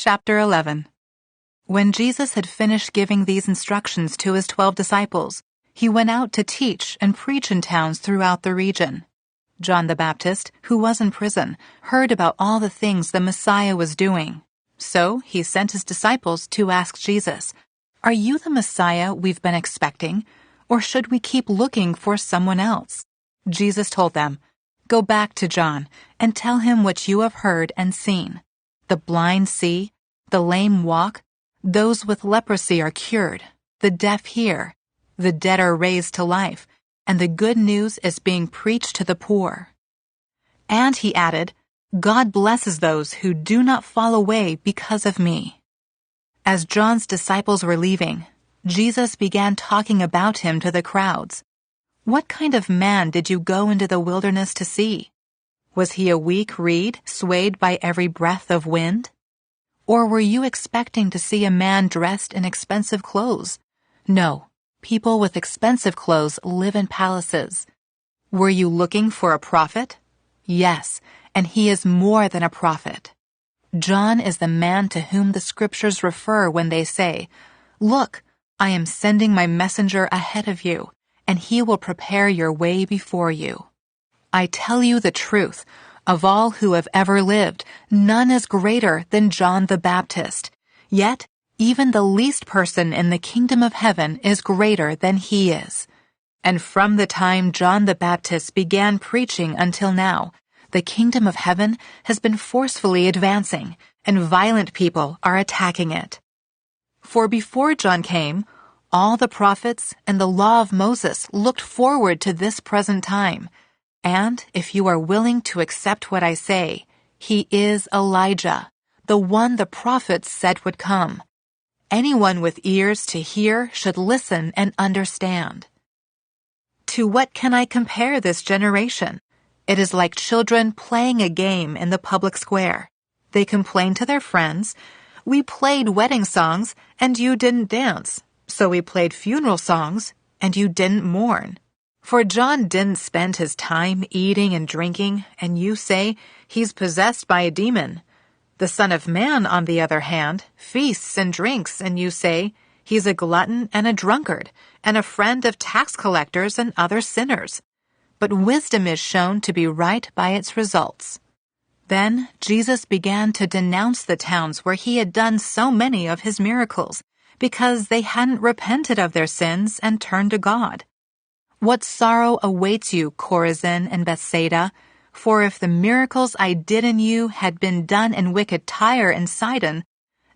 Chapter 11. When Jesus had finished giving these instructions to his 12 disciples, he went out to teach and preach in towns throughout the region. John the Baptist, who was in prison, heard about all the things the Messiah was doing. So he sent his disciples to ask Jesus, "Are you the Messiah we've been expecting, or should we keep looking for someone else?" Jesus told them, "Go back to John and tell him what you have heard and seen. The blind see, the lame walk, those with leprosy are cured, the deaf hear, the dead are raised to life, and the good news is being preached to the poor." And he added, "God blesses those who do not fall away because of me." As John's disciples were leaving, Jesus began talking about him to the crowds. "What kind of man did you go into the wilderness to see? Was he a weak reed swayed by every breath of wind? Or were you expecting to see a man dressed in expensive clothes? No, people with expensive clothes live in palaces. Were you looking for a prophet? Yes, and he is more than a prophet. John is the man to whom the scriptures refer when they say, 'Look, I am sending my messenger ahead of you, and he will prepare your way before you.' I tell you the truth, of all who have ever lived, none is greater than John the Baptist. Yet, even the least person in the kingdom of heaven is greater than he is. And from the time John the Baptist began preaching until now, the kingdom of heaven has been forcefully advancing, and violent people are attacking it. For before John came, all the prophets and the law of Moses looked forward to this present time. And if you are willing to accept what I say, he is Elijah, the one the prophets said would come. Anyone with ears to hear should listen and understand. To what can I compare this generation? It is like children playing a game in the public square. They complain to their friends, "We played wedding songs and you didn't dance, so we played funeral songs and you didn't mourn." For John didn't spend his time eating and drinking, and you say he's possessed by a demon. The Son of Man, on the other hand, feasts and drinks, and you say he's a glutton and a drunkard, and a friend of tax collectors and other sinners. But wisdom is shown to be right by its results. Then Jesus began to denounce the towns where he had done so many of his miracles, because they hadn't repented of their sins and turned to God. "What sorrow awaits you, Chorazin and Bethsaida? For if the miracles I did in you had been done in wicked Tyre and Sidon,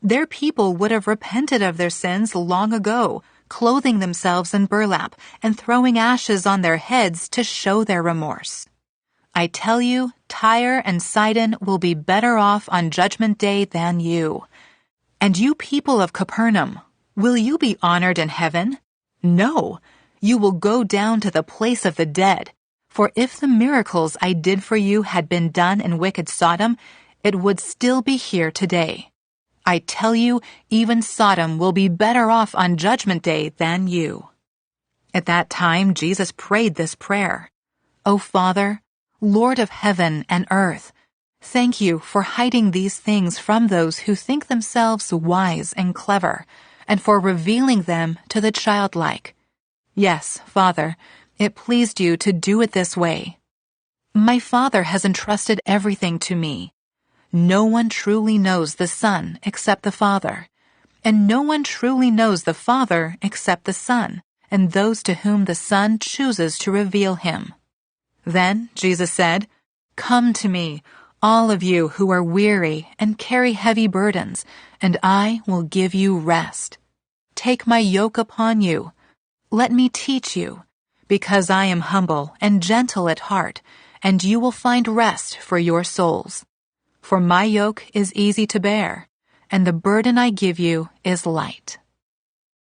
their people would have repented of their sins long ago, clothing themselves in burlap and throwing ashes on their heads to show their remorse. I tell you, Tyre and Sidon will be better off on Judgment Day than you. And you people of Capernaum, will you be honored in heaven? No. You will go down to the place of the dead. For if the miracles I did for you had been done in wicked Sodom, it would still be here today. I tell you, even Sodom will be better off on Judgment Day than you." At that time, Jesus prayed this prayer, "O Father, Lord of heaven and earth, thank you for hiding these things from those who think themselves wise and clever, and for revealing them to the childlike. Yes, Father, it pleased you to do it this way. My Father has entrusted everything to me. No one truly knows the Son except the Father, and no one truly knows the Father except the Son, and those to whom the Son chooses to reveal him." Then Jesus said, "Come to me, all of you who are weary and carry heavy burdens, and I will give you rest. Take my yoke upon you. Let me teach you, because I am humble and gentle at heart, and you will find rest for your souls. For my yoke is easy to bear, and the burden I give you is light."